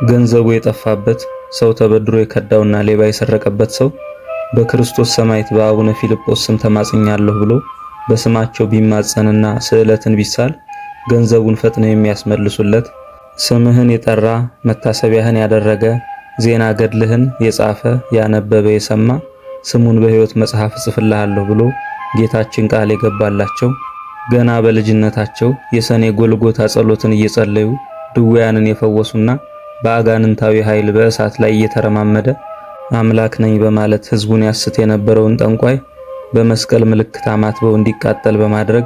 ገንዘቡ የጠፋበት ሰው ተበድሮ የከዳውና ሌባ የሰረቀበት ሰው በክርስቶስ ሰማዕት በአቡነ ፊልጶስ ስም ተማጽኛለሁ ብሎ በስማቸው ቢማጸንና ስዕለትን ቢሳል ገንዘቡን ፈጥነው የሚያስመልሱለት፣ ስምህን የጠራ መታሰቢያህን ያደረገ ዜና ገድልህን የጻፈ ያነበበ የሰማ ስሙን በሕይወት መጽሐፍ እጽፍልሃለሁ ብሎ ጌታችን ቃል የገባላቸው ገና በልጅነታቸው የሰኔ ጎልጎታ ጸሎትን እየጸለዩ ድውያንን የፈወሱና በአጋንንታዊ ኃይል በእሳት ላይ እየተረማመደ አምላክ ነኝ በማለት ሕዝቡን ያስት የነበረውን ጠንቋይ በመስቀል ምልክት አማትበው እንዲቃጠል በማድረግ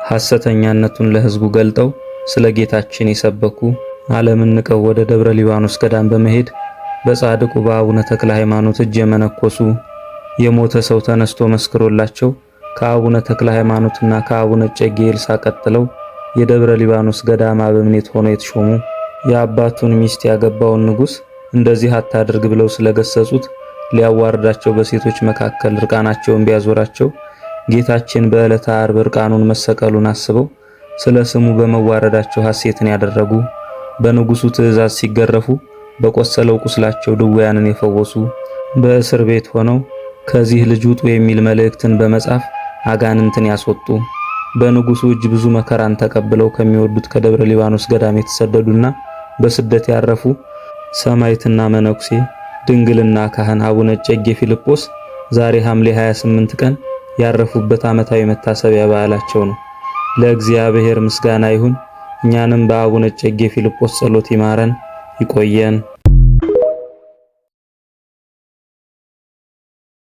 ሐሰተኛነቱን ለሕዝቡ ገልጠው ስለ ጌታችን የሰበኩ ዓለምን ንቀው ወደ ደብረ ሊባኖስ ገዳም በመሄድ በጻድቁ በአቡነ ተክለ ሃይማኖት እጅ የመነኮሱ የሞተ ሰው ተነስቶ መስክሮላቸው ከአቡነ ተክለ ሃይማኖትና ከአቡነ እጨጌ ኤልሳ ቀጥለው የደብረ ሊባኖስ ገዳም አበምኔት ሆነው የተሾሙ የአባቱን ሚስት ያገባውን ንጉሥ እንደዚህ አታድርግ ብለው ስለገሰጹት ሊያዋርዳቸው በሴቶች መካከል ርቃናቸውን ቢያዞራቸው ጌታችን በዕለተ ዓርብ ርቃኑን መሰቀሉን አስበው ስለ ስሙ በመዋረዳቸው ሐሴትን ያደረጉ በንጉሱ ትእዛዝ ሲገረፉ በቆሰለው ቁስላቸው ድውያንን የፈወሱ በእስር ቤት ሆነው ከዚህ ልጅ ውጡ የሚል መልእክትን በመጻፍ አጋንንትን ያስወጡ በንጉሱ እጅ ብዙ መከራን ተቀብለው ከሚወዱት ከደብረ ሊባኖስ ገዳም የተሰደዱና በስደት ያረፉ ሰማዕትና መነኩሴ ድንግልና ካህን አቡነ እጨጌ ፊልጶስ ዛሬ ሐምሌ 28 ቀን ያረፉበት ዓመታዊ መታሰቢያ በዓላቸው ነው። ለእግዚአብሔር ምስጋና ይሁን። እኛንም በአቡነ እጨጌ ፊልጶስ ጸሎት ይማረን ይቆየን።